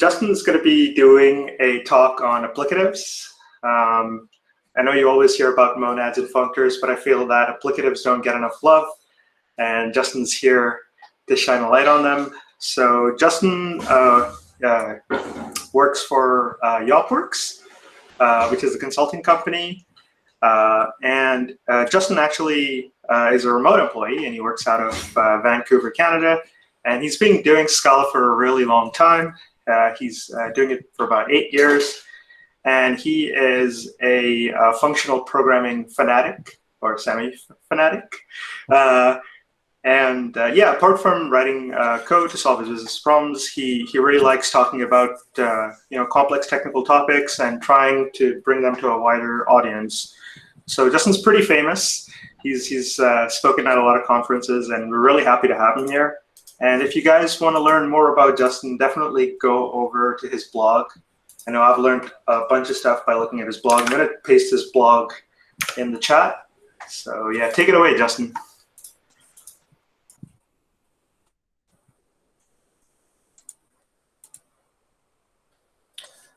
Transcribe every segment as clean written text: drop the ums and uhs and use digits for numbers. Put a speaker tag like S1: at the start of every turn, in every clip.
S1: Justin's going to be doing a talk on applicatives. I know you always hear about monads and functors, but I feel that applicatives don't get enough love, and Justin's here to shine a light on them. So Justin works for YopWorks, which is a consulting company. And Justin actually is a remote employee, and he works out of Vancouver, Canada. And he's been doing Scala for a really long time. He's doing it for about 8 years. And he is a functional programming fanatic, or semi-fanatic. Yeah, apart from writing code to solve his business problems, he really likes talking about complex technical topics and trying to bring them to a wider audience. So Justin's pretty famous. He's spoken at a lot of conferences, and we're really happy to have him here. And if you guys want to learn more about Justin, definitely go over to his blog. I know I've learned a bunch of stuff by looking at his blog. I'm going to paste his blog in the chat. So yeah, take it away, Justin.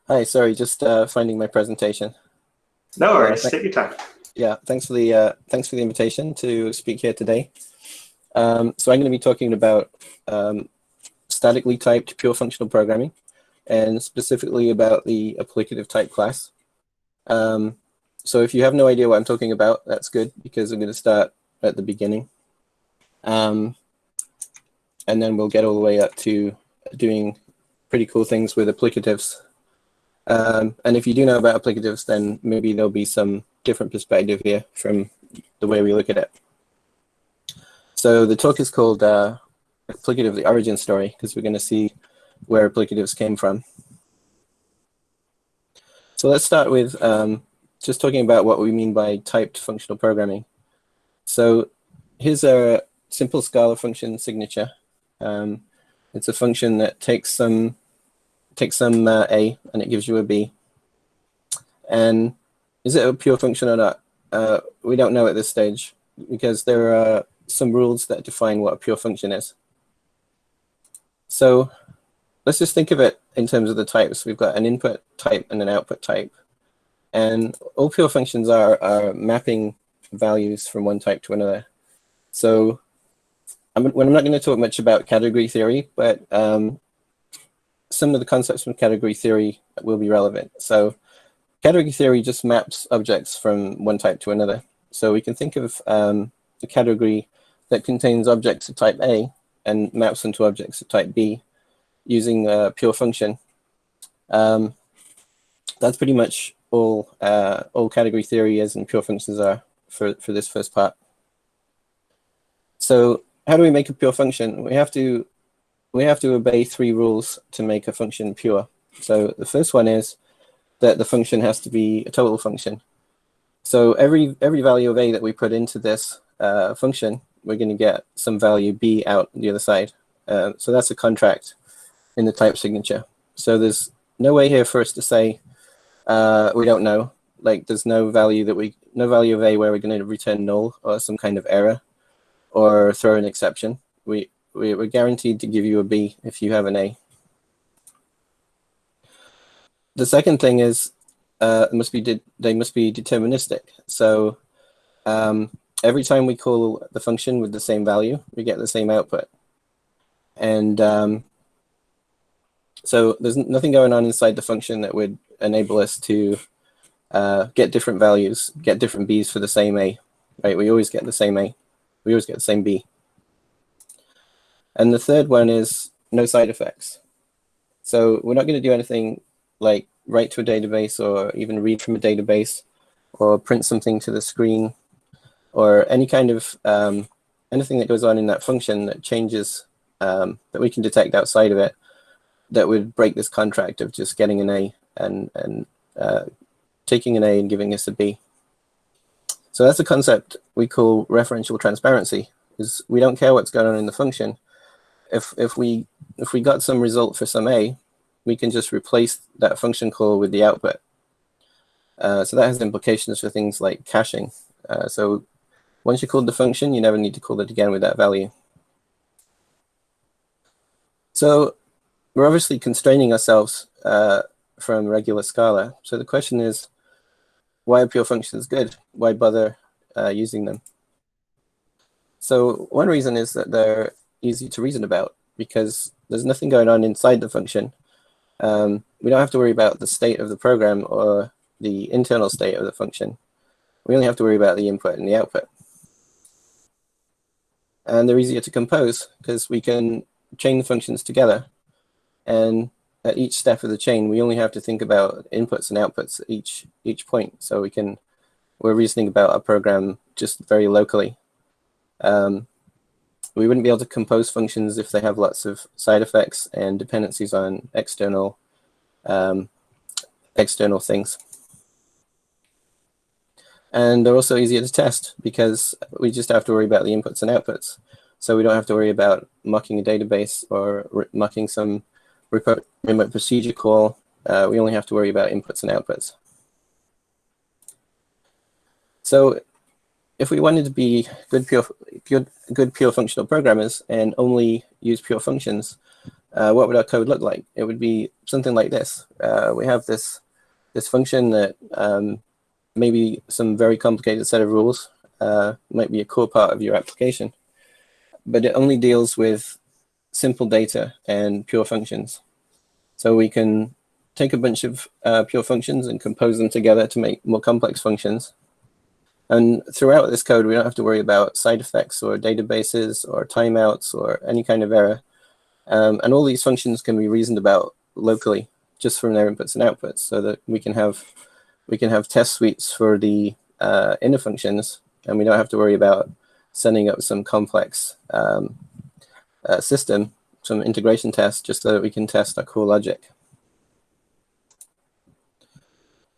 S2: Hi, sorry, just finding my presentation.
S1: No worries, take your time.
S2: Yeah, thanks for the invitation to speak here today. So I'm going to be talking about statically typed pure functional programming, and specifically about the applicative type class. So if you have no idea what I'm talking about, that's good, because I'm going to start at the beginning. And then we'll get all the way up to doing pretty cool things with applicatives. And if you do know about applicatives, then maybe there'll be some different perspective here from the way we look at it. So the talk is called Applicative, the Origin Story, because we're going to see where applicatives came from. So let's start with just talking about what we mean by typed functional programming. So here's a simple Scala function signature. It's a function that takes some A and it gives you a B. And is it a pure function or not? We don't know at this stage, because there are some rules that define what a pure function is. So let's just think of it in terms of the types. We've got an input type and an output type. And all pure functions are mapping values from one type to another. So I'm not going to talk much about category theory, but some of the concepts from category theory will be relevant. So category theory just maps objects from one type to another. So we can think of a category that contains objects of type A and maps them to objects of type B using a pure function. That's pretty much all category theory is and pure functions are for this first part. So how do we make a pure function? We have to obey 3 rules to make a function pure. So the first one is that the function has to be a total function. So every value of A that we put into this function, we're going to get some value B out the other side. So that's a contract in the type signature. So there's no way here for us to say we don't know. Like there's no value of A where we're going to return null or some kind of error or throw an exception. We're guaranteed to give you a B if you have an A. The second thing is they must be deterministic. So every time we call the function with the same value, we get the same output. And so there's nothing going on inside the function that would enable us to get different values, get different B's for the same A. Right? We always get the same A. We always get the same B. And the third one is no side effects. So we're not going to do anything like write to a database or even read from a database or print something to the screen or any kind of anything that goes on in that function that changes that we can detect outside of it that would break this contract of just getting an A and taking an A and giving us a B. So that's a concept we call referential transparency. Is we don't care what's going on in the function. If we got some result for some A, we can just replace that function call with the output. So that has implications for things like caching. So once you called the function, you never need to call it again with that value. So we're obviously constraining ourselves from regular Scala. So the question is, why are pure functions good? Why bother using them? So one reason is that they're easy to reason about because there's nothing going on inside the function. We don't have to worry about the state of the program or the internal state of the function. We only have to worry about the input and the output. And they're easier to compose because we can chain the functions together. And at each step of the chain, we only have to think about inputs and outputs at each point. So we're reasoning about our program just very locally. We wouldn't be able to compose functions if they have lots of side effects and dependencies on external things. And they're also easier to test because we just have to worry about the inputs and outputs. So we don't have to worry about mocking a database or mocking some remote procedure call. We only have to worry about inputs and outputs. So if we wanted to be good pure functional programmers and only use pure functions, what would our code look like? It would be something like this. We have this function that maybe some very complicated set of rules might be a core part of your application, but it only deals with simple data and pure functions. So we can take a bunch of pure functions and compose them together to make more complex functions. And throughout this code, we don't have to worry about side effects or databases or timeouts or any kind of error. And all these functions can be reasoned about locally just from their inputs and outputs, so that we can have test suites for the inner functions, and we don't have to worry about setting up some complex system, some integration tests, just so that we can test our core logic.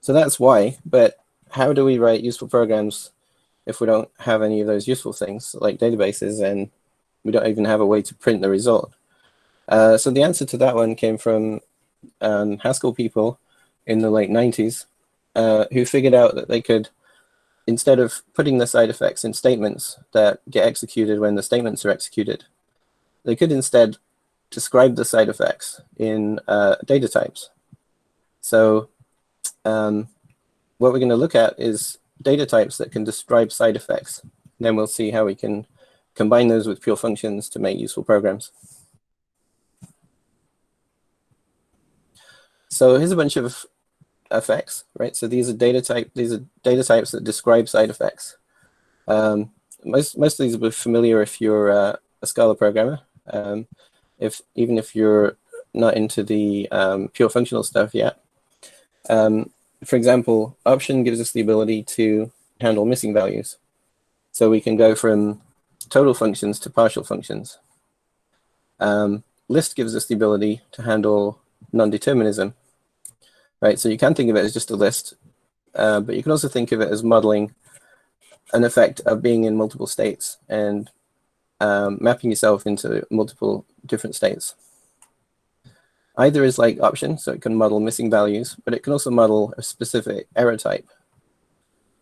S2: So that's why, but how do we write useful programs if we don't have any of those useful things like databases and we don't even have a way to print the result? So the answer to that one came from Haskell people in the late 90s who figured out that they could, instead of putting the side effects in statements that get executed when the statements are executed, they could instead describe the side effects in data types. So what we're going to look at is data types that can describe side effects. Then we'll see how we can combine those with pure functions to make useful programs. So here's a bunch of effects, right? So these are data types that describe side effects. Most of these will be familiar if you're a Scala programmer. Even if you're not into the pure functional stuff yet. For example, option gives us the ability to handle missing values. So we can go from total functions to partial functions. List gives us the ability to handle non-determinism. Right, so you can think of it as just a list, but you can also think of it as modeling an effect of being in multiple states and mapping yourself into multiple different states. Either is like option, so it can model missing values, but it can also model a specific error type.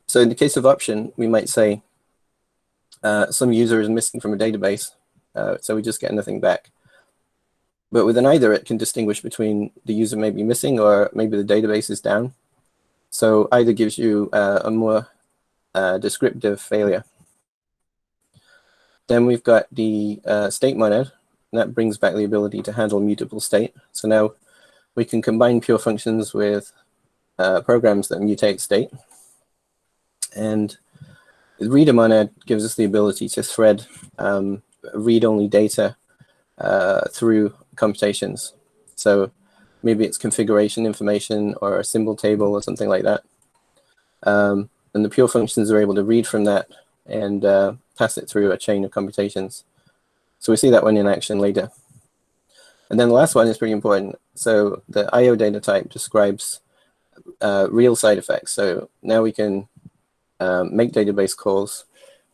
S2: So in the case of option, we might say some user is missing from a database, so we just get nothing back. But with an either, it can distinguish between the user may be missing or maybe the database is down. So either gives you a more descriptive failure. Then we've got the state monad, and that brings back the ability to handle mutable state. So now we can combine pure functions with programs that mutate state. And the reader monad gives us the ability to thread read-only data through computations. So maybe it's configuration information or a symbol table or something like that. And the pure functions are able to read from that and pass it through a chain of computations. So we see that one in action later. And then the last one is pretty important. So the IO data type describes real side effects. So now we can make database calls.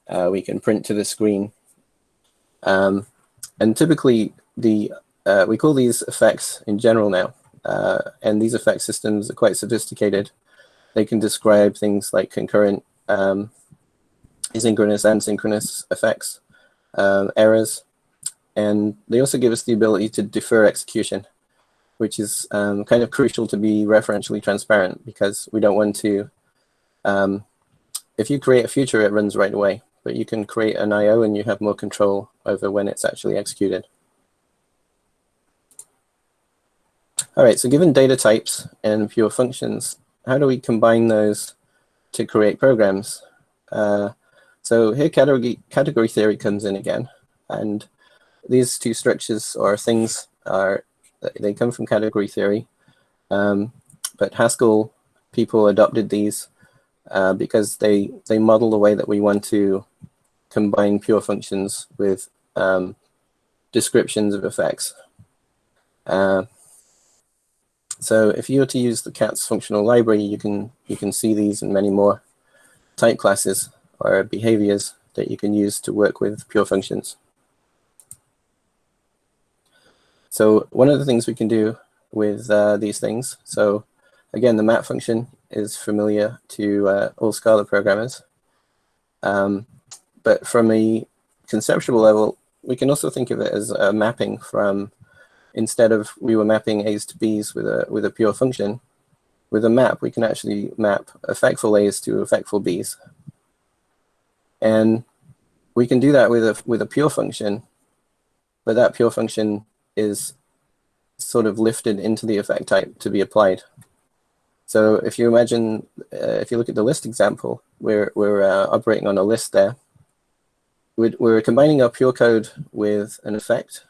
S2: We can print to the screen. And typically, we call these effects in general now. And these effect systems are quite sophisticated. They can describe things like concurrent, asynchronous, and synchronous effects, errors. And they also give us the ability to defer execution. which is kind of crucial to be referentially transparent, because we don't want to, if you create a future, it runs right away, but you can create an IO and you have more control over when it's actually executed. All right, so given data types and pure functions, how do we combine those to create programs? So here category theory comes in again, and these two structures or things they come from category theory, but Haskell people adopted these because they model the way that we want to combine pure functions with descriptions of effects. So if you were to use the CATS functional library, you can see these and many more type classes or behaviors that you can use to work with pure functions. So one of the things we can do with these things, so again, the map function is familiar to all Scala programmers. But from a conceptual level, we can also think of it as a mapping from, instead of we were mapping A's to B's with a pure function, with a map, we can actually map effectful A's to effectful B's. And we can do that with a pure function, but that pure function is sort of lifted into the effect type to be applied. So if you imagine, if you look at the list example, we're operating on a list there. We're combining our pure code with an effect,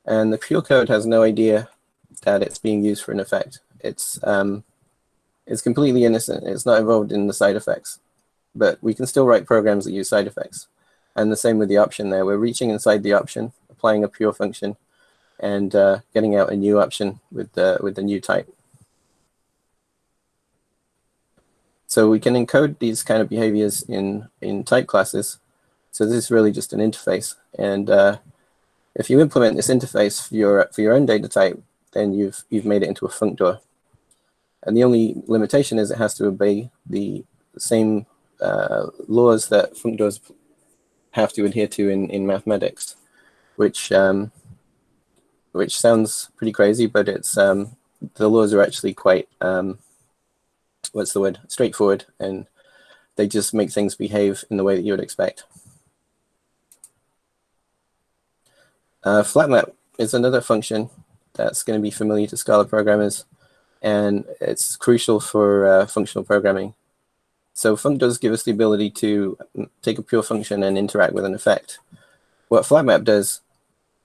S2: and the pure code has no idea that it's being used for an effect. It's completely innocent. It's not involved in the side effects, but we can still write programs that use side effects. And the same with the option there. We're reaching inside the option, applying a pure function, and getting out a new option with the new type. So we can encode these kind of behaviors in type classes. So this is really just an interface. And if you implement this interface for your own data type, then you've made it into a functor. And the only limitation is it has to obey the same laws that functors have to adhere to in mathematics, which sounds pretty crazy, but it's the laws are actually quite what's the word? Straightforward, and they just make things behave in the way that you would expect. Flatmap is another function that's going to be familiar to Scala programmers, and it's crucial for functional programming. So functors give us the ability to take a pure function and interact with an effect. What flatmap does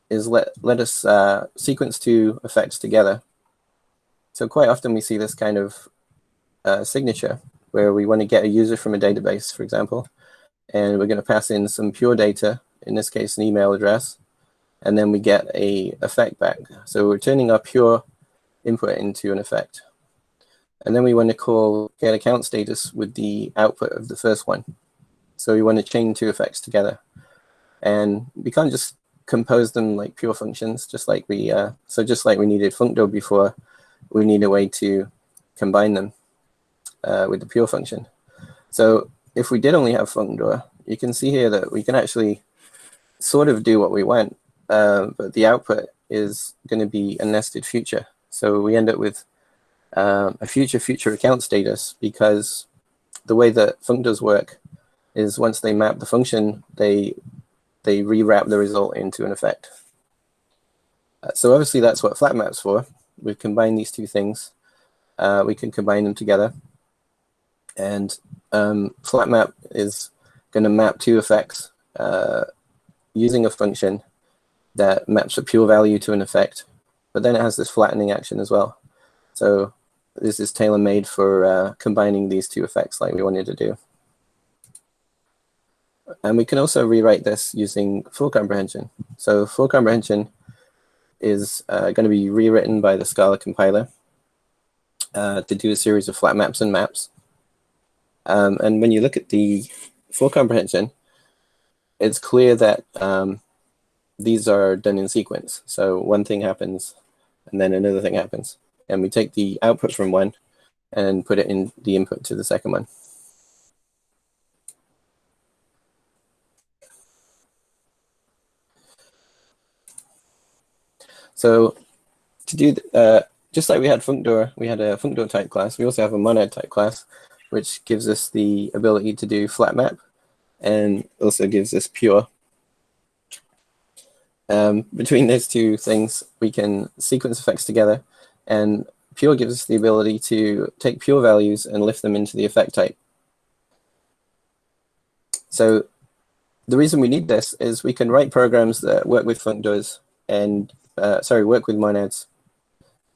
S2: is let us sequence two effects together. So quite often we see this kind of signature where we want to get a user from a database, for example, and we're going to pass in some pure data, in this case an email address, and then we get a effect back. So we're turning our pure input into an effect. And then we want to call get account status with the output of the first one. So we want to chain two effects together. And we can't just compose them like pure functions, just like we needed functor before, we need a way to combine them with the pure function. So if we did only have functor, you can see here that we can actually sort of do what we want, but the output is going to be a nested future. So we end up with a future account status, because the way that functors work is once they map the function, they rewrap the result into an effect. So obviously that's what flatmap's for. We've combined these two things. We can combine them together. And flatmap is going to map two effects using a function that maps a pure value to an effect, but then it has this flattening action as well. So this is tailor-made for combining these two effects like we wanted to do. And we can also rewrite this using full comprehension. So full comprehension is going to be rewritten by the Scala compiler to do a series of flat maps and maps. And when you look at the full comprehension, it's clear that these are done in sequence. So one thing happens, and then another thing happens. And we take the output from one and put it in the input to the second one. So to do, just like we had functor, we had a functor type class. We also have a monad type class, which gives us the ability to do flat map and also gives us pure. Between those two things, we can sequence effects together, and pure gives us the ability to take pure values and lift them into the effect type. So the reason we need this is we can write programs that work with functors and, work with monads.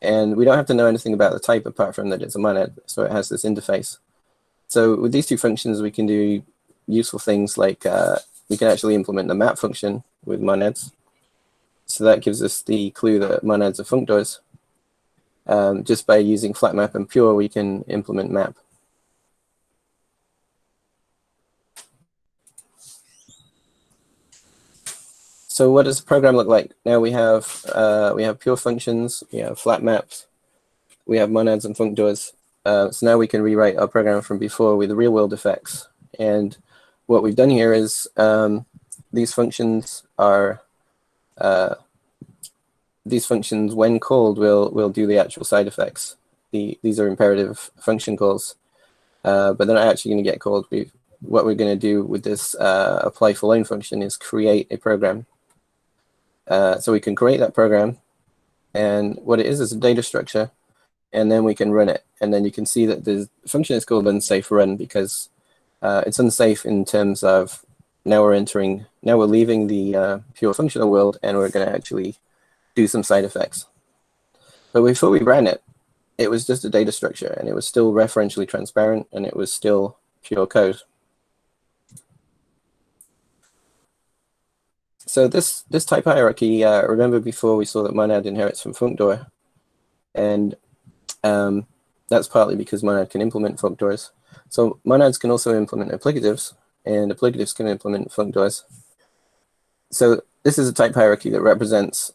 S2: And we don't have to know anything about the type apart from that it's a monad, so it has this interface. So with these two functions, we can do useful things like we can actually implement the map function with monads. So that gives us the clue that monads are functors. Just by using flat map and pure, we can implement map. So what does the program look like? Now we have pure functions, we have flat maps, we have monads and functors. So now we can rewrite our program from before with real world effects. And what we've done here is these functions, when called, will do the actual side effects. These are imperative function calls, but they're not actually going to get called. What we're going to do with this apply for line function is create a program. So we can create that program, and what it is a data structure, and then we can run it. And then you can see that the function is called unsafe run because it's unsafe in terms of now we're leaving the pure functional world, and we're going to actually do some side effects. But before we ran it, it was just a data structure, and it was still referentially transparent, and it was still pure code. So this type hierarchy, remember before we saw that monad inherits from functor, and that's partly because monad can implement functors. So monads can also implement applicatives, and applicatives can implement functors. So this is a type hierarchy that represents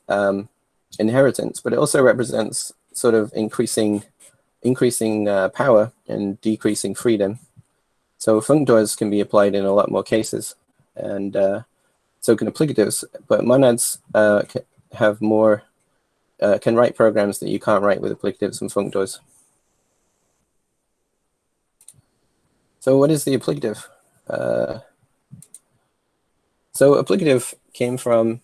S2: inheritance, but it also represents sort of increasing power and decreasing freedom. So functors can be applied in a lot more cases, and so can applicatives. But monads have more, can write programs that you can't write with applicatives and functors. So what is the applicative? So applicative came from,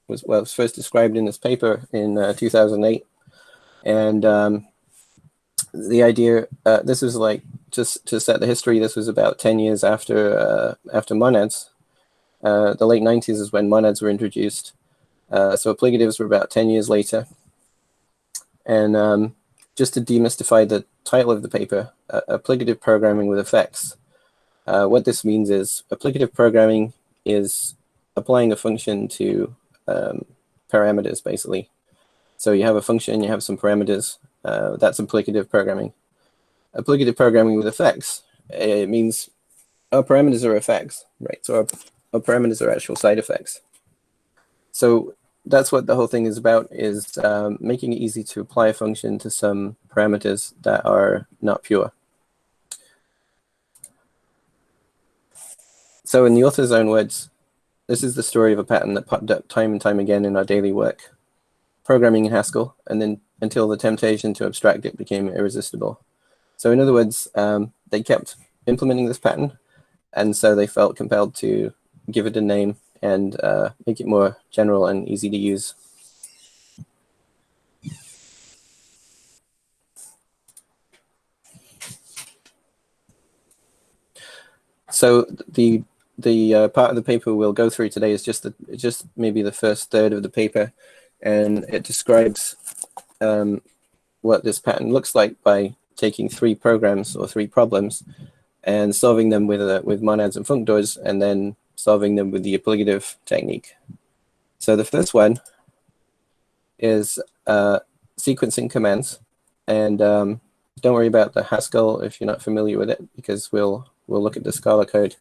S2: was first described in this paper in 2008. And the idea, this was like, just to set the history, this was about 10 years after monads. The late 90s is when monads were introduced. So applicatives were about 10 years later. And just to demystify the title of the paper, applicative programming with effects. What this means is applicative programming is applying a function to parameters, basically. So you have a function, you have some parameters. That's applicative programming. Applicative programming with effects, it means our parameters are effects, right? So our parameters are actual side effects. So that's what the whole thing is about, is making it easy to apply a function to some parameters that are not pure. So in the author's own words, this is the story of a pattern that popped up time and time again in our daily work, programming in Haskell, and then until the temptation to abstract it became irresistible. So in other words, they kept implementing this pattern, and so they felt compelled to give it a name and make it more general and easy to use. So the part of the paper we'll go through today is just maybe the first third of the paper, and it describes what this pattern looks like by taking three programs or three problems and solving them with monads and functors, and then solving them with the applicative technique. So the first one is sequencing commands, and don't worry about the Haskell if you're not familiar with it, because we'll look at the Scala code.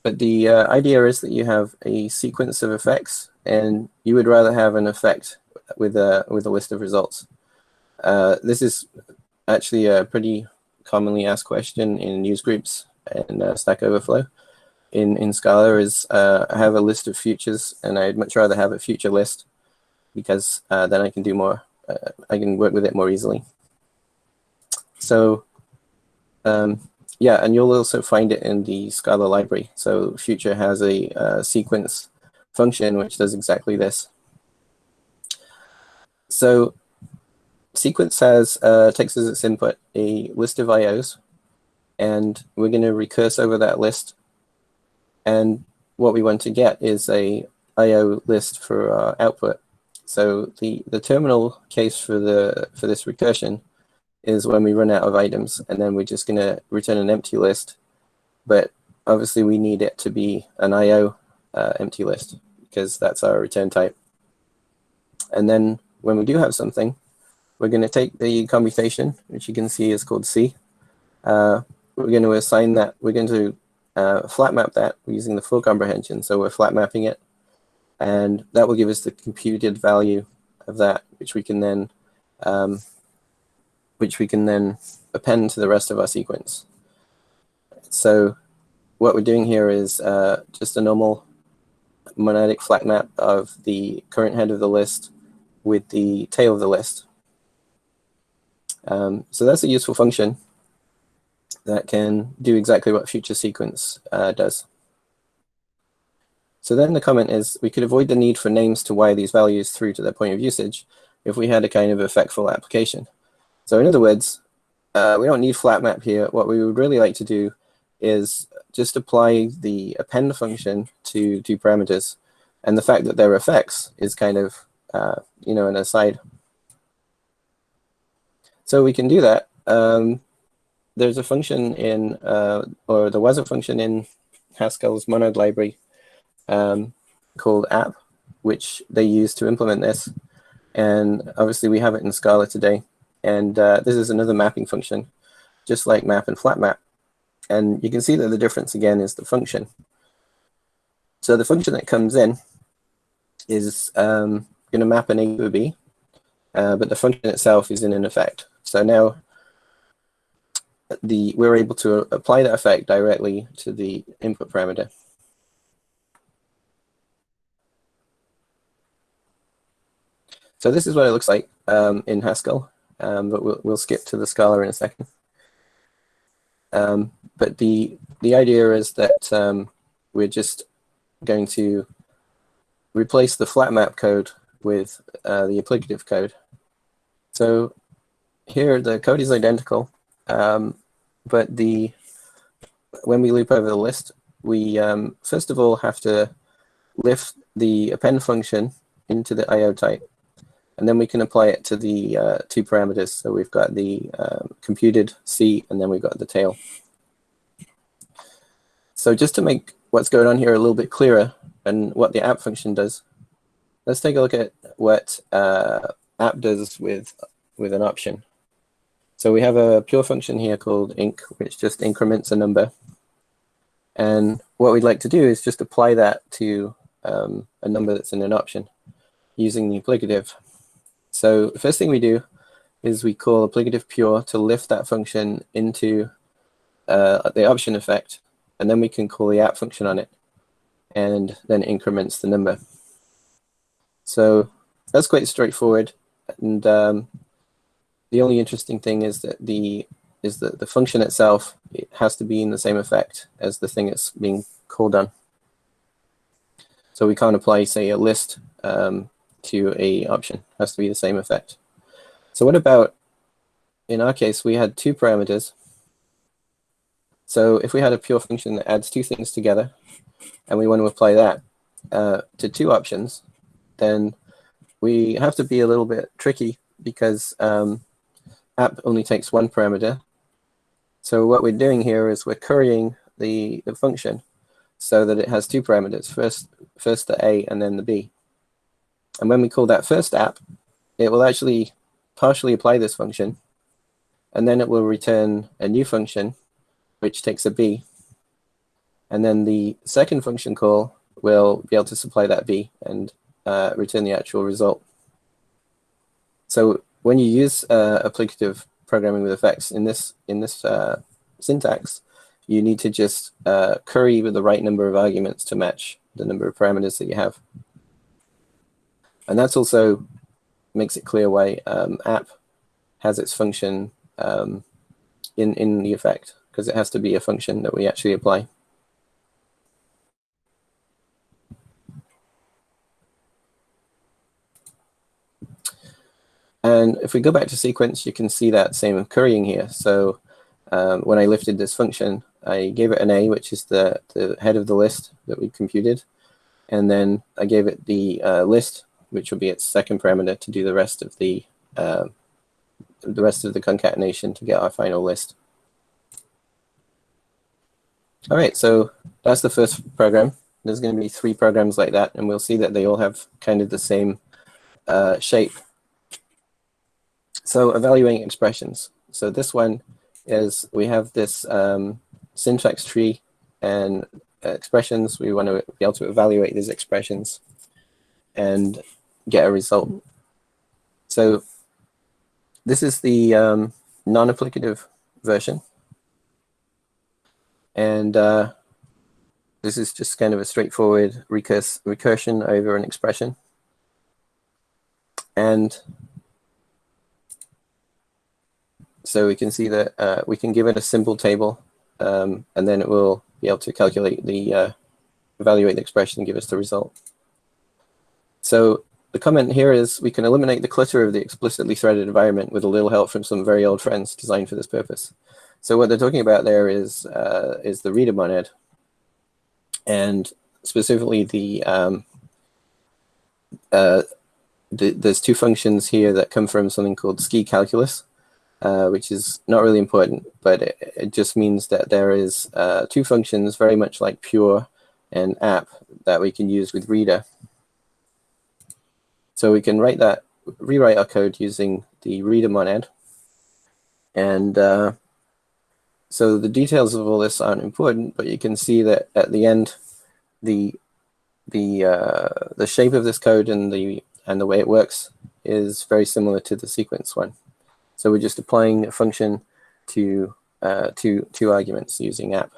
S2: But the idea is that you have a sequence of effects, and you would rather have an effect with a list of results. This is actually a pretty commonly asked question in news groups and Stack Overflow. In Scala is I have a list of futures, and I'd much rather have a future list, because then I can do more work with it more easily. So yeah, and you'll also find it in the Scala library. So Future has a sequence function which does exactly this. So sequence has takes as its input a list of IOs, and we're going to recurse over that list. And what we want to get is a IO list for our output. So the terminal case for this recursion is when we run out of items, and then we're just going to return an empty list. But obviously we need it to be an IO empty list, because that's our return type. And then when we do have something, we're going to take the commutation, which you can see is called C. We're going to assign that, we're going to flat map that using the full comprehension. So we're flat mapping it, and that will give us the computed value of that, which we can then append to the rest of our sequence. So what we're doing here is just a normal monadic flat map of the current head of the list with the tail of the list. So that's a useful function that can do exactly what future sequence does. So then the comment is, we could avoid the need for names to wire these values through to their point of usage if we had a kind of effectful application. So in other words, we don't need flat map here. What we would really like to do is just apply the append function to two parameters. And the fact that they're effects is kind of, an aside. So we can do that. There's a function in, or there was a function in Haskell's monad library called app, which they use to implement this. And obviously we have it in Scala today. And this is another mapping function, just like map and flat map. And you can see that the difference again is the function. So the function that comes in is going to map an A to a B, but the function itself is in an effect. So now we're able to apply that effect directly to the input parameter. So this is what it looks like in Haskell, but we'll skip to the Scala in a second. But the idea is that we're just going to replace the flat map code with the applicative code. So here the code is identical, but when we loop over the list, we first of all have to lift the append function into the IO type, and then we can apply it to the two parameters. So we've got the computed C, and then we've got the tail. So just to make what's going on here a little bit clearer and what the app function does, let's take a look at what app does with an option. So we have a pure function here called inc, which just increments a number. And what we'd like to do is just apply that to a number that's in an option using the applicative. So the first thing we do is we call applicative pure to lift that function into the option effect, and then we can call the app function on it, and then increments the number. So that's quite straightforward. And the only interesting thing is that the function itself, it has to be in the same effect as the thing it's being called on. So we can't apply, say, a list to a option. It has to be the same effect. So what about, in our case, we had two parameters. So if we had a pure function that adds two things together, and we want to apply that to two options, then we have to be a little bit tricky, because app only takes one parameter. So what we're doing here is we're currying the function so that it has two parameters, first the A and then the B. And when we call that first app, it will actually partially apply this function, and then it will return a new function which takes a B. And then the second function call will be able to supply that B and return the actual result. So when you use applicative programming with effects in this syntax, you need to just curry with the right number of arguments to match the number of parameters that you have. And that's also makes it clear why app has its function in the effect, because it has to be a function that we actually apply. And if we go back to sequence, you can see that same currying here. So when I lifted this function, I gave it an A, which is the head of the list that we computed. And then I gave it the list, which will be its second parameter to do the rest of the concatenation to get our final list. All right, so that's the first program. There's going to be 3 programs like that, and we'll see that they all have kind of the same shape. So evaluating expressions. So this one is, we have this syntax tree and expressions. We want to be able to evaluate these expressions and get a result. So this is the non-applicative version. And this is just kind of a straightforward recursion over an expression. And so we can see that we can give it a simple table, and then it will be able to calculate the, evaluate the expression and give us the result. So the comment here is, we can eliminate the clutter of the explicitly threaded environment with a little help from some very old friends designed for this purpose. So what they're talking about there is the reader monad, and specifically there's 2 functions here that come from something called ski calculus, which is not really important, but it just means that there is 2 functions very much like pure and app that we can use with reader. So we can rewrite our code using the reader monad. And so the details of all this aren't important, but you can see that at the end, the shape of this code and the way it works is very similar to the sequence one. So we're just applying a function to 2 arguments using app.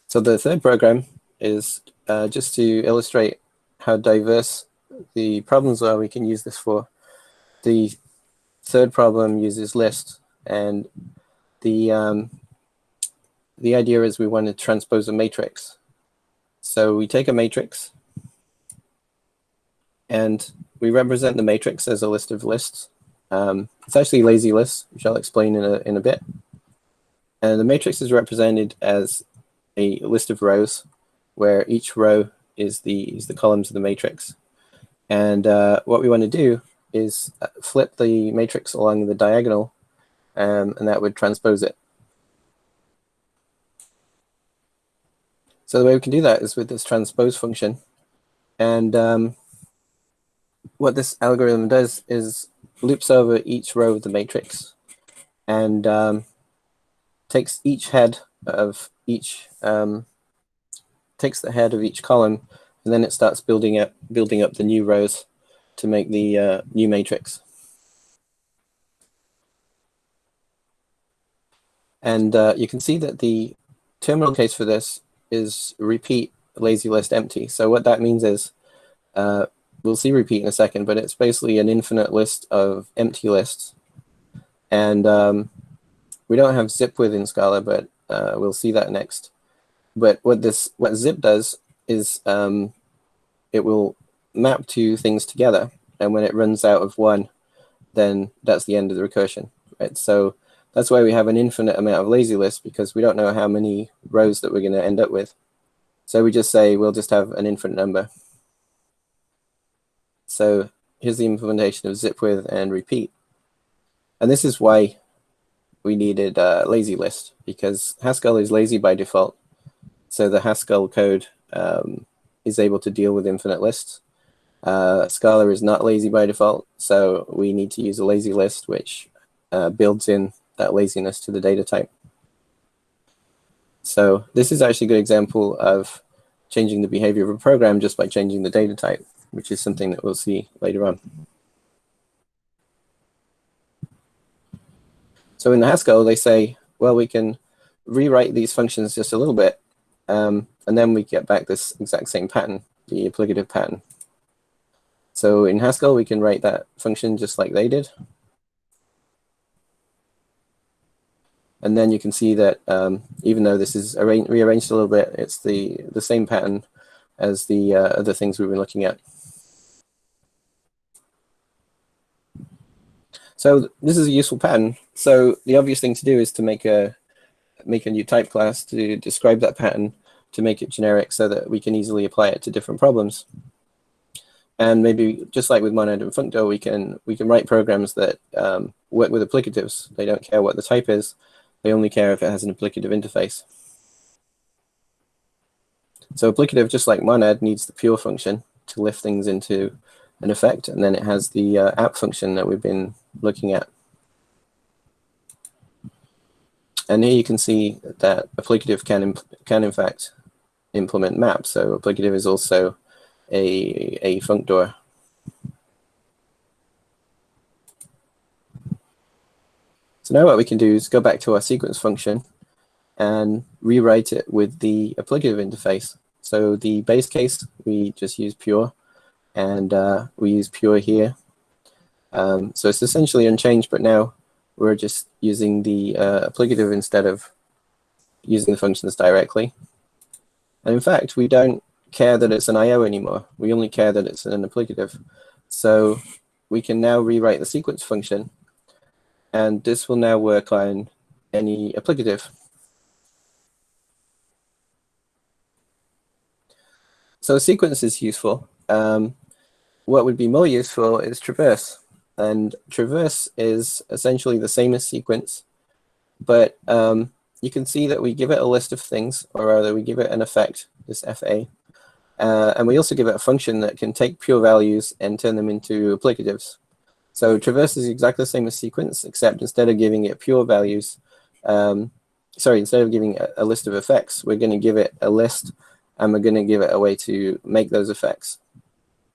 S2: So the third program is just to illustrate how diverse the problems are we can use this for. The third problem uses list, and the idea is we want to transpose a matrix. So we take a matrix, and we represent the matrix as a list of lists. It's actually lazy lists, which I'll explain in a bit. And the matrix is represented as a list of rows, where each row is the columns of the matrix. And what we want to do is flip the matrix along the diagonal, and that would transpose it. So the way we can do that is with this transpose function. And what this algorithm does is loops over each row of the matrix and takes each head of each takes the head of each column, and then it starts building up the new rows to make the new matrix. And you can see that the terminal case for this is repeat lazy list empty. So what that means is, we'll see repeat in a second, but it's basically an infinite list of empty lists. And we don't have zip with in Scala, but we'll see that next. But what zip does is it will map 2 things together, and when it runs out of one, then that's the end of the recursion, right? So that's why we have an infinite amount of lazy lists, because we don't know how many rows that we're going to end up with. So we just say we'll just have an infinite number. So here's the implementation of zip with and repeat. And this is why we needed lazy list, because Haskell is lazy by default. So the Haskell code is able to deal with infinite lists. Scala is not lazy by default, so we need to use a lazy list, which builds in that laziness to the data type. So this is actually a good example of changing the behavior of a program just by changing the data type, which is something that we'll see later on. So in the Haskell, they say, well, we can rewrite these functions just a little bit. And then we get back this exact same pattern, the applicative pattern. So in Haskell, we can write that function just like they did. And then you can see that even though this is rearranged a little bit, it's the same pattern as the other things we've been looking at. So this is a useful pattern. So the obvious thing to do is to make a new type class to describe that pattern, to make it generic so that we can easily apply it to different problems. And maybe just like with Monad and Functor, we can write programs that work with applicatives. They don't care what the type is. They only care if it has an applicative interface. So applicative, just like Monad, needs the pure function to lift things into an effect, and then it has the app function that we've been looking at. And here you can see that applicative can in fact implement maps. So applicative is also a functor. So now what we can do is go back to our sequence function and rewrite it with the applicative interface. So the base case, we just use pure, and we use pure here. So it's essentially unchanged, but now we're just using the applicative instead of using the functions directly. And in fact, we don't care that it's an IO anymore. We only care that it's an applicative. So we can now rewrite the sequence function, and this will now work on any applicative. So sequence is useful. What would be more useful is traverse. And traverse is essentially the same as sequence, but you can see that we give it a list of things, or rather we give it an effect, this FA. And we also give it a function that can take pure values and turn them into applicatives. So traverse is exactly the same as sequence, except instead of giving it pure values, instead of giving a list of effects, we're going to give it a list, and we're going to give it a way to make those effects.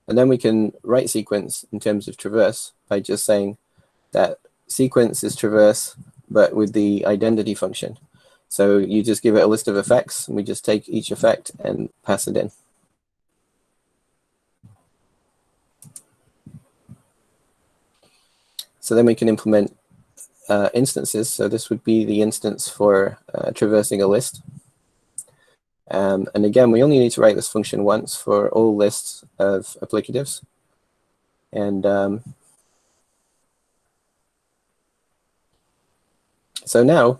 S2: And then we can write sequence in terms of traverse by just saying that sequence is traverse, but with the identity function. So you just give it a list of effects, and we just take each effect and pass it in. So then we can implement instances. So this would be the instance for traversing a list. And again, we only need to write this function once for all lists of applicatives. And so now,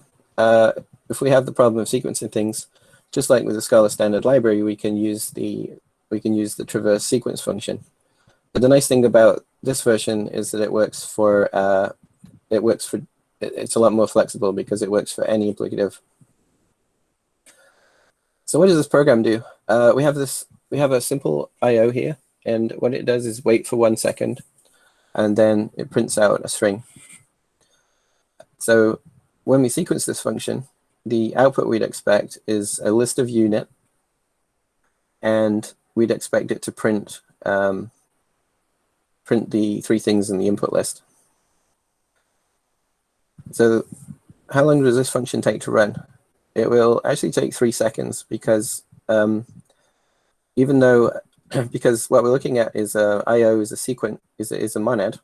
S2: if we have the problem of sequencing things, just like with the Scala standard library, we can use the traverse sequence function. But the nice thing about this version is that it's a lot more flexible because it works for any applicative. So what does this program do? We have a simple IO here, and what it does is wait for 1 second, and then it prints out a string. So when we sequence this function, the output we'd expect is a list of unit, and we'd expect it to print the 3 things in the input list. So how long does this function take to run? It will actually take 3 seconds because because what we're looking at is IO is a monad.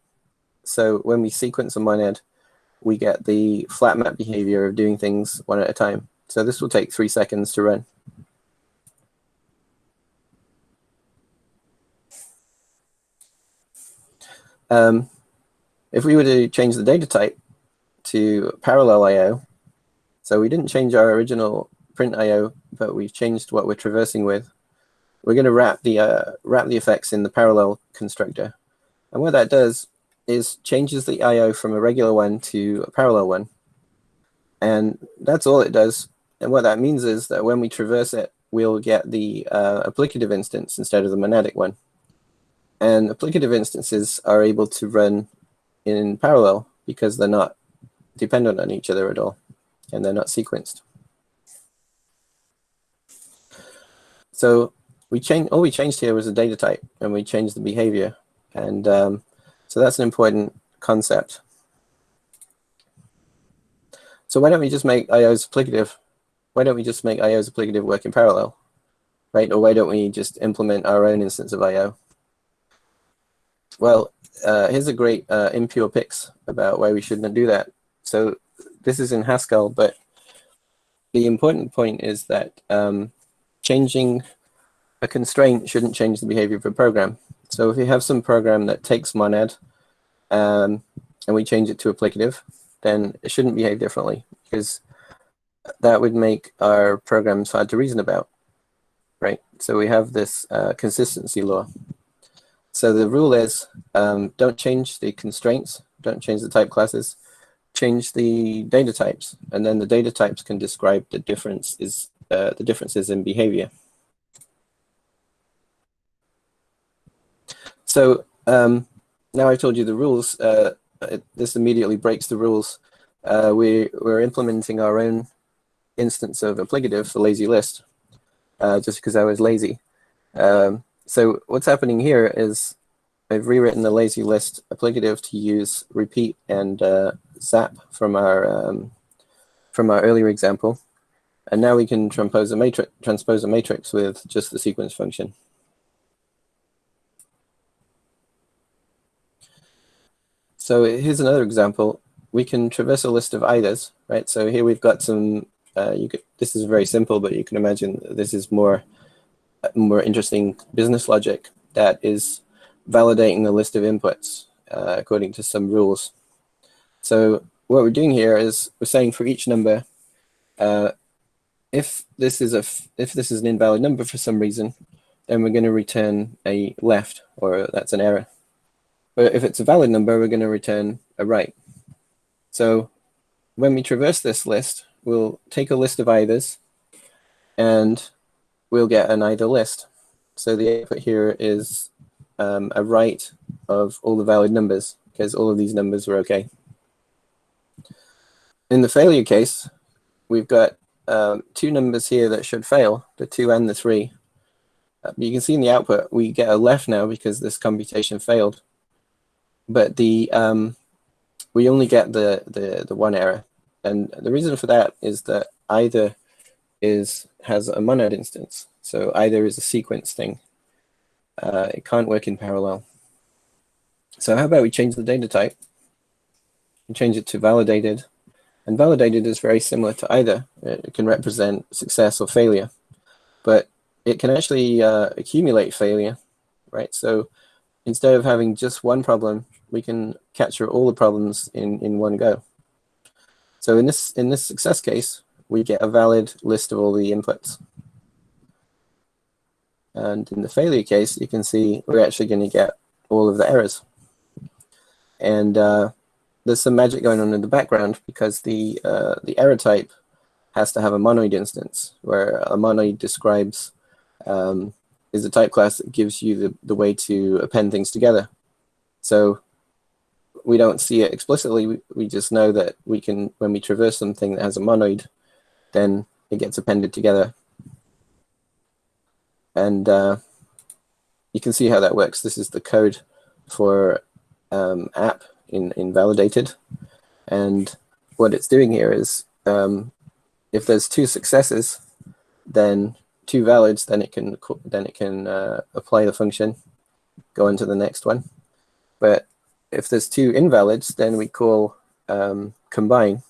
S2: So when we sequence a monad, we get the flat map behavior of doing things one at a time. So this will take 3 seconds to run. If we were to change the data type to parallel IO, so we didn't change our original print IO, but we've changed what we're traversing with. We're going to wrap the effects in the parallel constructor. And what that does is changes the IO from a regular one to a parallel one. And that's all it does. And what that means is that when we traverse it, we'll get the applicative instance instead of the monadic one. And applicative instances are able to run in parallel because they're not dependent on each other at all, and they're not sequenced. So all we changed here was the data type, and we changed the behavior. And so that's an important concept. So why don't we just make IOs applicative? Why don't we just make IOs applicative work in parallel? right? Or why don't we just implement our own instance of I/O? Well, here's a great impure pix about why we shouldn't do that. So this is in Haskell, but the important point is that changing a constraint shouldn't change the behavior of a program. So if you have some program that takes monad and we change it to applicative, then it shouldn't behave differently, because that would make our programs hard to reason about, right? So we have this consistency law. So the rule is don't change the constraints, don't change the type classes, change the data types, and then the data types can describe the differences in behavior. So now I've told you the rules. This immediately breaks the rules. We're implementing our own instance of applicative for lazy list, just because I was lazy. So what's happening here is I've rewritten the lazy list applicative to use repeat and zap from our earlier example, and now we can transpose a matrix with just the sequence function. So here's another example. We can traverse a list of either's, right? So here we've got some. This is very simple, but you can imagine this is more interesting business logic that is validating the list of inputs according to some rules. So what we're doing here is we're saying for each number, if this is an invalid number for some reason, then we're going to return a left, or that's an error. But if it's a valid number, we're going to return a right. So when we traverse this list, we'll take a list of eithers, and we'll get an either list. So the output here is a right of all the valid numbers, because all of these numbers were okay. In the failure case, we've got two numbers here that should fail, the 2 and the 3. You can see in the output, we get a left now because this computation failed. But we only get the one error. And the reason for that is that either has a monad instance. So either is a sequence thing. It can't work in parallel. So how about we change the data type and change it to validated. And validated is very similar to either. It can represent success or failure, but it can actually accumulate failure, right? So instead of having just one problem, we can capture all the problems in one go. So in this success case, we get a valid list of all the inputs. And in the failure case, you can see we're actually going to get all of the errors. And there's some magic going on in the background, because the error type has to have a monoid instance, where a monoid describes is a type class that gives you the way to append things together. So we don't see it explicitly. We just know that we can, when we traverse something that has a monoid, then it gets appended together. And you can see how that works. This is the code for app in validated. And what it's doing here is if there's two successes, then two valids, then it can apply the function, go into the next one. But if there's two invalids, then we call combine.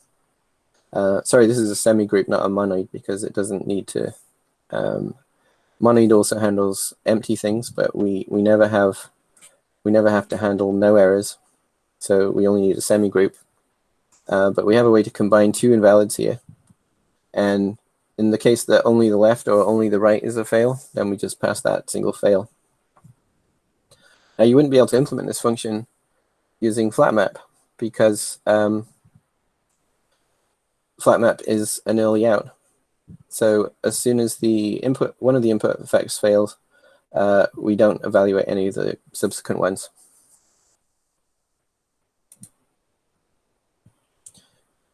S2: Sorry, this is a semi-group, not a monoid, because it doesn't need to. Monoid also handles empty things, but we never have to handle no errors, so we only need a semi-group. But we have a way to combine two invalids here, and in the case that only the left or only the right is a fail, then we just pass that single fail. Now you wouldn't be able to implement this function using flatmap, because flatmap is an early out. So as soon as one of the input effects fails, we don't evaluate any of the subsequent ones.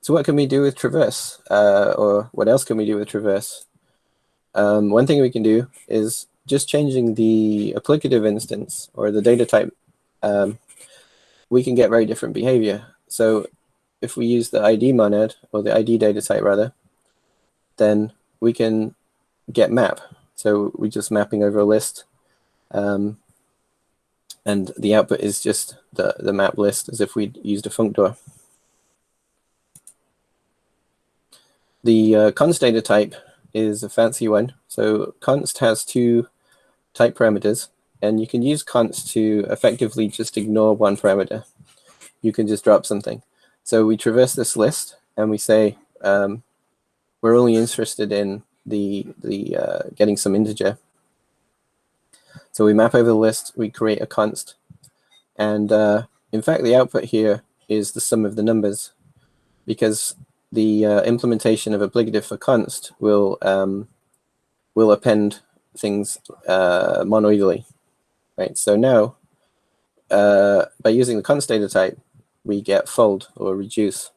S2: So what can we do with traverse, or what else can we do with traverse? One thing we can do is just changing the applicative instance or the data type. We can get very different behavior. So if we use the ID monad, or the ID data type rather, then we can get map. So we're just mapping over a list. And the output is just the map list as if we'd used a functor. The const data type is a fancy one. So const has two type parameters, and you can use const to effectively just ignore one parameter. You can just drop something. So we traverse this list and we say we're only interested in the getting some integer. So we map over the list, we create a const, and in fact the output here is the sum of the numbers, because the implementation of applicative for const will append things monoidally, right? So now by using the const data type, we get fold or reduce.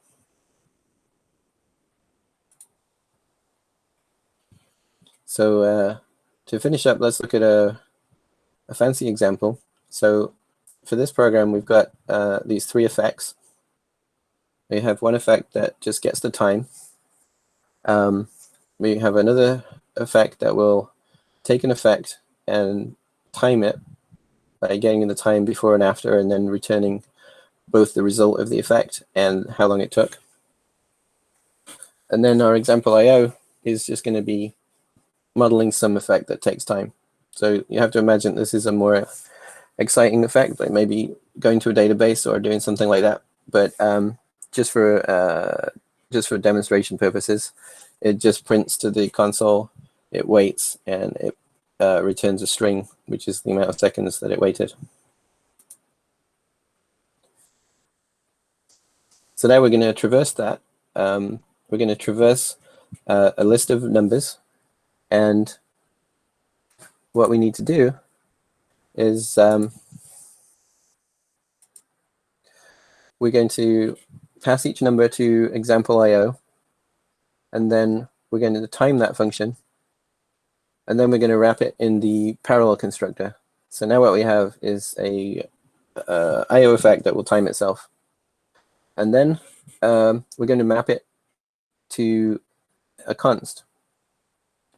S2: So to finish up, let's look at a fancy example. So for this program, we've got these three effects. We have one effect that just gets the time. We have another effect that will take an effect and time it by getting the time before and after, and then returning both the result of the effect and how long it took. And then our example IO is just going to be modeling some effect that takes time. So you have to imagine this is a more exciting effect, like maybe going to a database or doing something like that. But just for demonstration purposes, it just prints to the console, it waits, and it returns a string, which is the amount of seconds that it waited. So now we're going to traverse that. We're going to traverse a list of numbers, and what we need to do is we're going to pass each number to example IO, and then we're going to time that function, and then we're going to wrap it in the parallel constructor. So now what we have is a IO effect that will time itself. And then we're going to map it to a const.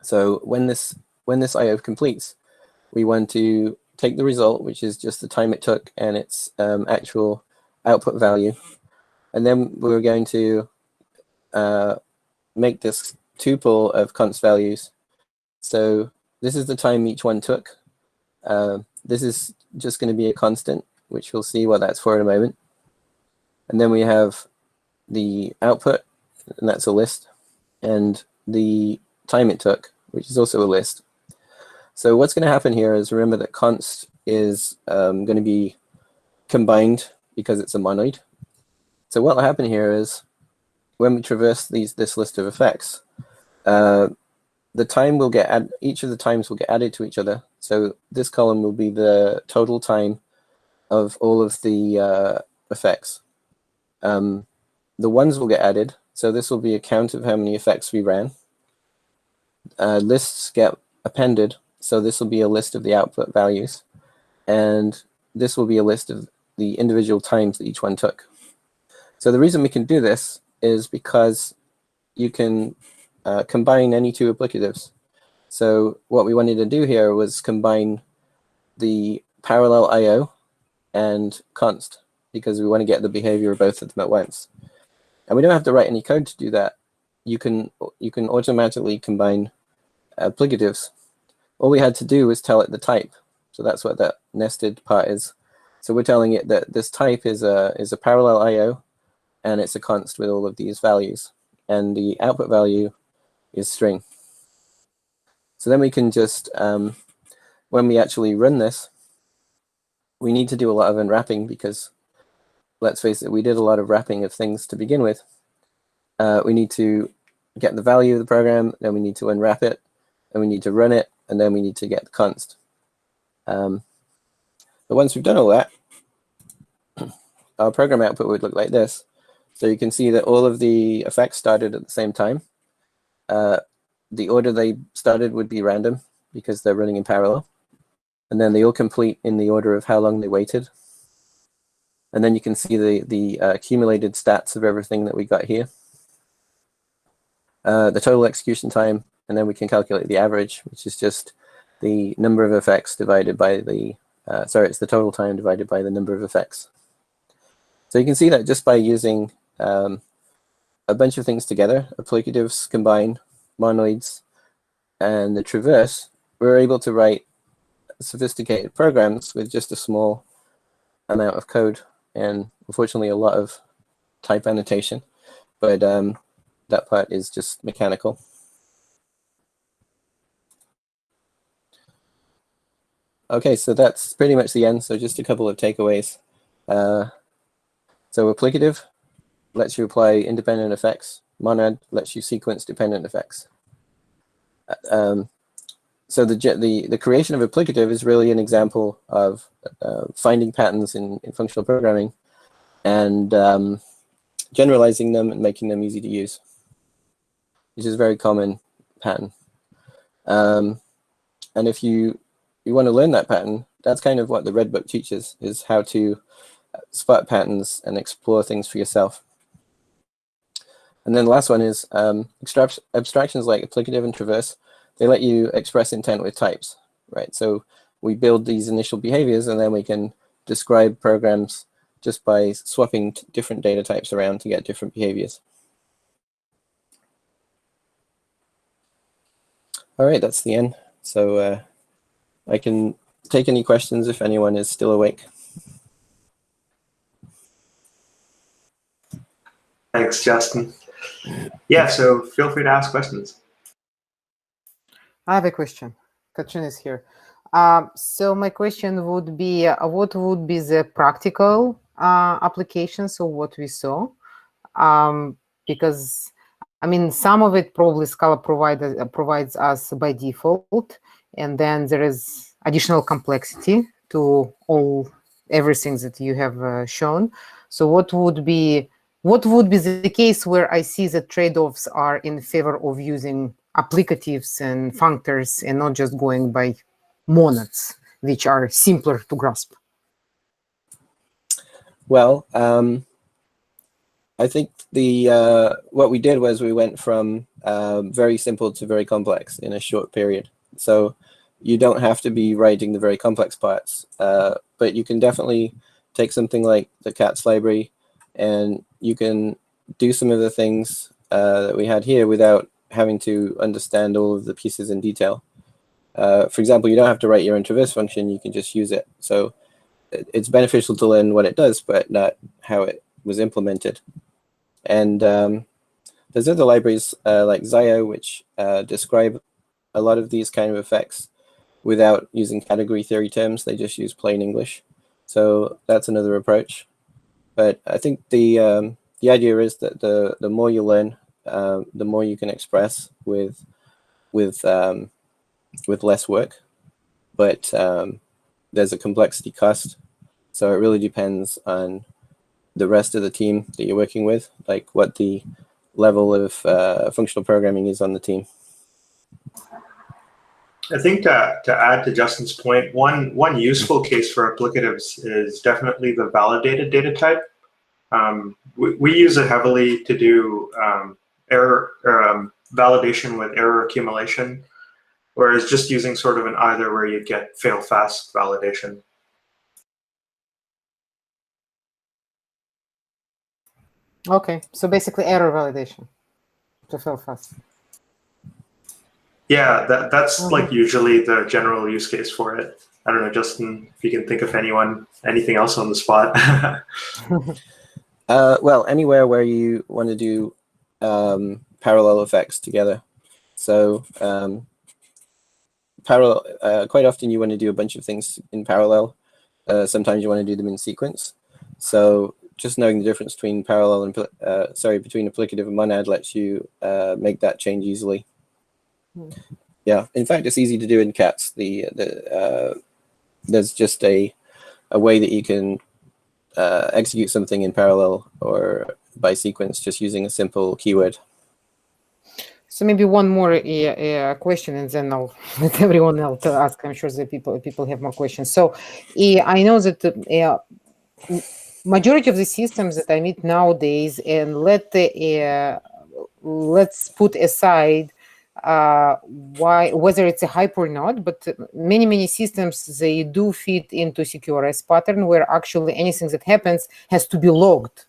S2: So when this IO completes, we want to take the result, which is just the time it took and its actual output value, and then we're going to make this tuple of const values. So this is the time each one took. This is just going to be a constant, which we'll see what that's for in a moment. And then we have the output, and that's a list, and the time it took, which is also a list. So what's going to happen here is, remember that const is going to be combined because it's a monoid. So what will happen here is, when we traverse this list of effects, the time will get each of the times will get added to each other. So this column will be the total time of all of the effects. The ones will get added, so this will be a count of how many effects we ran. Lists get appended, so this will be a list of the output values, and this will be a list of the individual times that each one took. So the reason we can do this is because you can combine any two applicatives. So what we wanted to do here was combine the parallel IO and const, because we want to get the behavior of both of them at once. And we don't have to write any code to do that. You can automatically combine applicatives. All we had to do was tell it the type. So that's what that nested part is. So we're telling it that this type is a parallel IO, and it's a const with all of these values, and the output value is string. So then we can just, when we actually run this, we need to do a lot of unwrapping, because let's face it, we did a lot of wrapping of things to begin with. We need to get the value of the program, then we need to unwrap it, and we need to run it, and then we need to get the const. But once we've done all that, our program output would look like this. So you can see that all of the effects started at the same time. The order they started would be random because they're running in parallel. And then they all complete in the order of how long they waited. And then you can see the accumulated stats of everything that we got here. The total execution time, and then we can calculate the average, which is just the number of effects divided by the, it's the total time divided by the number of effects. So you can see that just by using a bunch of things together, applicatives combine, monoids, and the traverse, we're able to write sophisticated programs with just a small amount of code, and unfortunately a lot of type annotation, but that part is just mechanical. Okay, so that's pretty much the end. So just a couple of takeaways. So applicative lets you apply independent effects. Monad lets you sequence dependent effects. So the creation of applicative is really an example of finding patterns in functional programming and generalizing them and making them easy to use, which is a very common pattern. And if you want to learn that pattern, that's kind of what the Red Book teaches, is how to spot patterns and explore things for yourself. And then the last one is abstractions like applicative and traverse. They let you express intent with types, right? So we build these initial behaviors, and then we can describe programs just by swapping different data types around to get different behaviors. All right, that's the end. So I can take any questions if anyone is still awake.
S1: Thanks, Justin. Yeah, so feel free to ask questions.
S3: I have a question. Katrina is here. So my question would be, what would be the practical applications of what we saw? Because, I mean, some of it probably Scala provides us by default, and then there is additional complexity to everything that you have shown. So what would be the case where I see that trade-offs are in favor of using applicatives and functors and not just going by monads, which are simpler to grasp?
S2: Well, I think what we did was we went from very simple to very complex in a short period. So you don't have to be writing the very complex parts, but you can definitely take something like the cats library, and you can do some of the things that we had here without having to understand all of the pieces in detail. For example, you don't have to write your own traverse function, you can just use it. So it's beneficial to learn what it does, but not how it was implemented. And there's other libraries like Zio, which describe a lot of these kind of effects without using category theory terms. They just use plain English. So that's another approach. But I think the idea is that the more you learn, the more you can express with less work. But there's a complexity cost. So it really depends on the rest of the team that you're working with, like what the level of functional programming is on the team.
S1: I think to add to Justin's point, one useful case for applicatives is definitely the validated data type. We use it heavily to do error validation with error accumulation, whereas just using sort of an either where you get fail fast validation.
S3: Okay, so basically error validation to fail fast.
S1: Yeah, that's like usually the general use case for it. I don't know, Justin, if you can think of anything else on the spot.
S2: Well, anywhere where you want to do parallel effects together. So quite often you want to do a bunch of things in parallel. Sometimes you want to do them in sequence. So just knowing the difference between parallel and between applicative and monad lets you make that change easily. Yeah, in fact, it's easy to do in cats. There's just a way that you can execute something in parallel or by sequence just using a simple keyword.
S3: So maybe one more question, and then I'll let everyone else ask. I'm sure that people have more questions. So I know that the majority of the systems that I meet nowadays, and let's put aside why, whether it's a hype or not, but many systems, they do fit into CQRS pattern where actually anything that happens has to be logged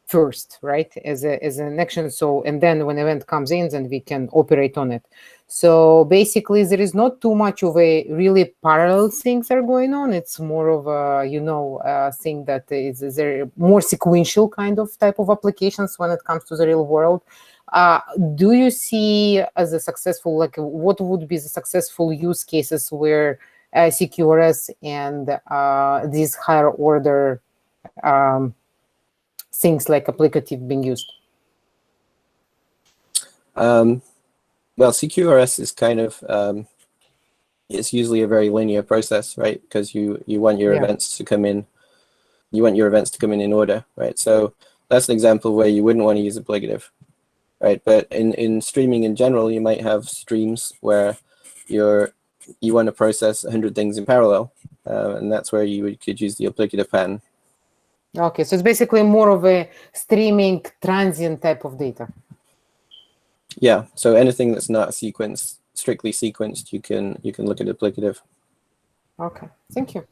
S3: first, right, as an action. So, and then when event comes in, then we can operate on it. So basically, there is not too much of a really parallel things are going on. It's more of a thing that is there more sequential kind of type of applications when it comes to the real world. Do you see as a successful, like, what would be the successful use cases where CQRS and these higher order things like applicative being used?
S2: Well, CQRS is kind of it's usually a very linear process, right? Because you want your events to come in, in order, right? So that's an example where you wouldn't want to use applicative, right? But in streaming in general, you might have streams where you want to process 100 things in parallel, and that's where you could use the applicative pattern.
S3: Okay, so it's basically more of a streaming transient type of data.
S2: Yeah, so anything that's not sequenced, strictly sequenced, you can look at applicative.
S3: Okay, thank you.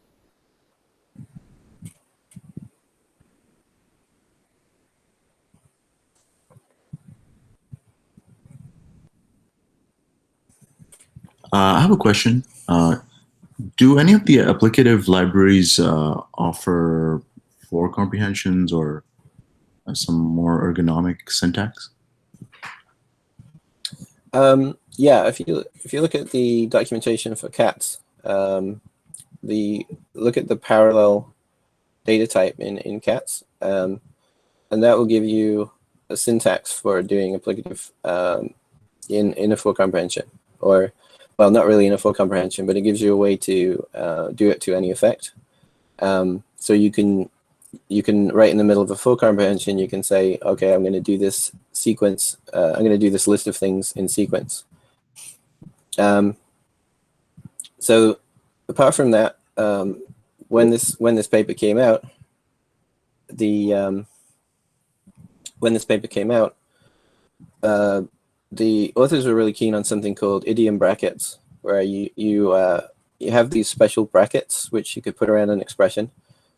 S4: I have a question. Do any of the applicative libraries offer for comprehensions or some more ergonomic syntax?
S2: Yeah, if you look at the documentation for cats, look at the parallel data type in cats, and that will give you a syntax for doing applicative in a full comprehension, or, well, not really in a full comprehension, but it gives you a way to do it to any effect. So you can right in the middle of a full comprehension, you can say, okay, I'm going to do this sequence. I'm going to do this list of things in sequence. So apart from that, when this paper came out, the authors were really keen on something called Idiom Brackets, where you have these special brackets which you could put around an expression,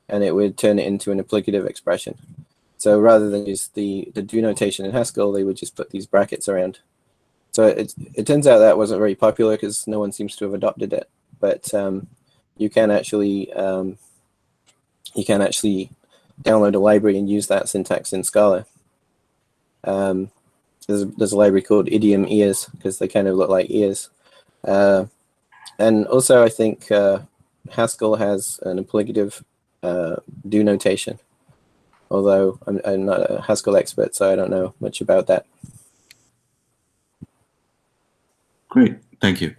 S2: and it would turn it into an applicative expression. So rather than use the do notation in Haskell, they would just put these brackets around. So it turns out that wasn't very popular because no one seems to have adopted it. But you can actually download a library and use that syntax in Scala. There's a library called Idiom Ears because they kind of look like ears. And also, I think Haskell has an applicative do notation, although I'm not a Haskell expert, so I don't know much about that.
S4: Great, thank you.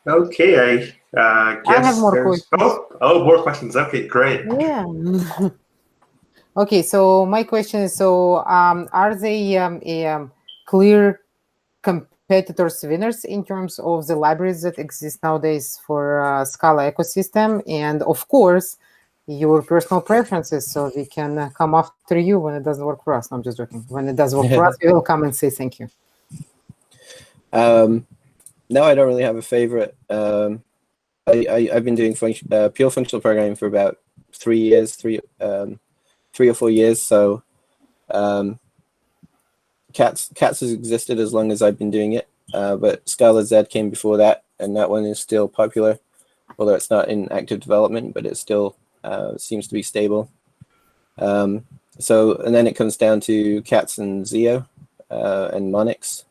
S1: Okay, I guess
S3: I have more questions.
S1: Oh, more questions. Okay, great.
S3: Yeah. Okay, so my question is, so are they clear competitors winners in terms of the libraries that exist nowadays for Scala ecosystem? And of course, your personal preferences, so we can come after you when it doesn't work for us. No, I'm just joking. When it does work for us, we will come and say thank you.
S2: No, I don't really have a favorite. I've been doing pure functional programming for about 3 or 4 years. So Cats has existed as long as I've been doing it. But Scala Z came before that, and that one is still popular, although it's not in active development, but it still seems to be stable. So, and then it comes down to Cats and Zio and Monix.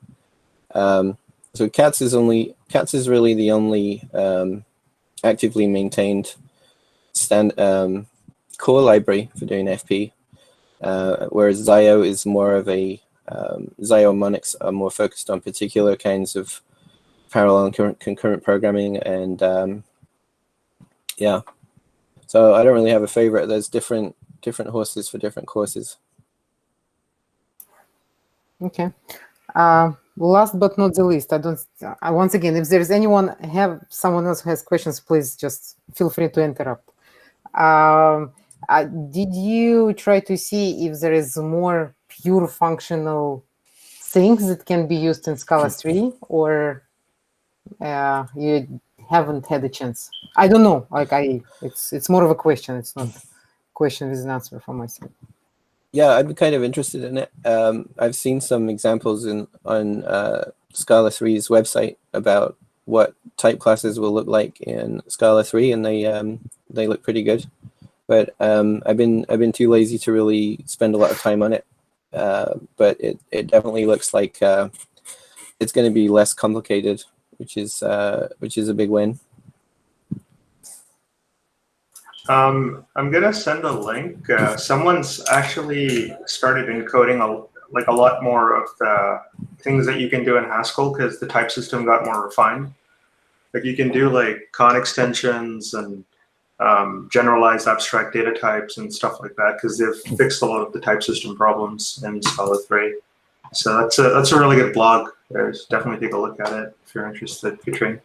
S2: So Cats is really the only actively maintained core library for doing FP, whereas Zio is more of a Zio and Monix are more focused on particular kinds of parallel and concurrent programming and Yeah. So I don't really have a favorite. There's different horses for different courses.
S3: Okay. Last but not the least, once again, if there's someone else who has questions, please just feel free to interrupt. Did you try to see if there is more pure functional things that can be used in Scala 3, or you haven't had a chance? I don't know. It's more of a question. It's not a question with an answer from my side.
S2: Yeah, I'd be kind of interested in it. I've seen some examples on Scala 3's website about what type classes will look like in Scala 3, and they look pretty good. But I've been too lazy to really spend a lot of time on it. But it definitely looks like it's going to be less complicated, which is a big win.
S1: I'm gonna send a link. Someone's actually started encoding a lot more of the things that you can do in Haskell because the type system got more refined. Like you can do like con extensions and generalized abstract data types and stuff like that because they've fixed a lot of the type system problems in Scala 3. So that's a really good blog. Definitely take a look at it if you're interested, Katrin.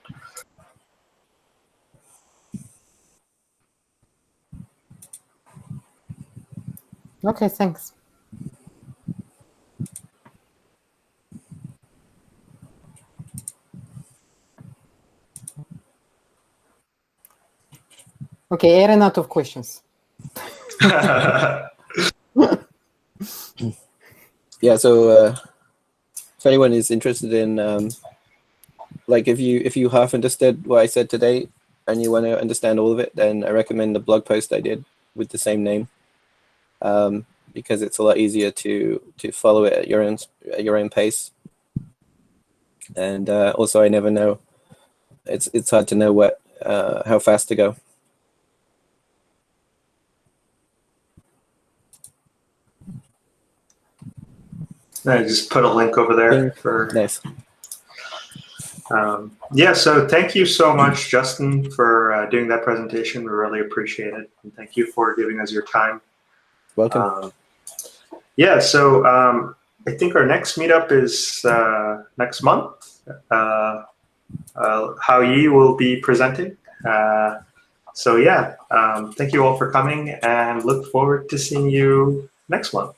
S3: Okay, thanks. Okay, I ran out of questions.
S2: Yeah, so if anyone is interested in like if you half understood what I said today and you want to understand all of it, then I recommend the blog post I did with the same name, because it's a lot easier to follow it at your own pace. And also, I never know. It's hard to know how fast to go.
S1: I just put a link over there for.
S2: Nice.
S1: Yeah, so thank you so much, Justin, for doing that presentation. We really appreciate it. And thank you for giving us your time.
S2: Welcome.
S1: Yeah, so I think our next meetup is next month. How Yi will be presenting. So yeah, thank you all for coming and look forward to seeing you next month.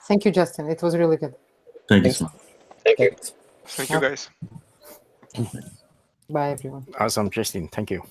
S3: Thank you, Justin. It was really good.
S4: Thank you
S2: Thanks.
S4: so much.
S2: Thank you.
S5: Thank you, guys.
S3: Bye, everyone.
S6: Awesome, Justin. Thank you.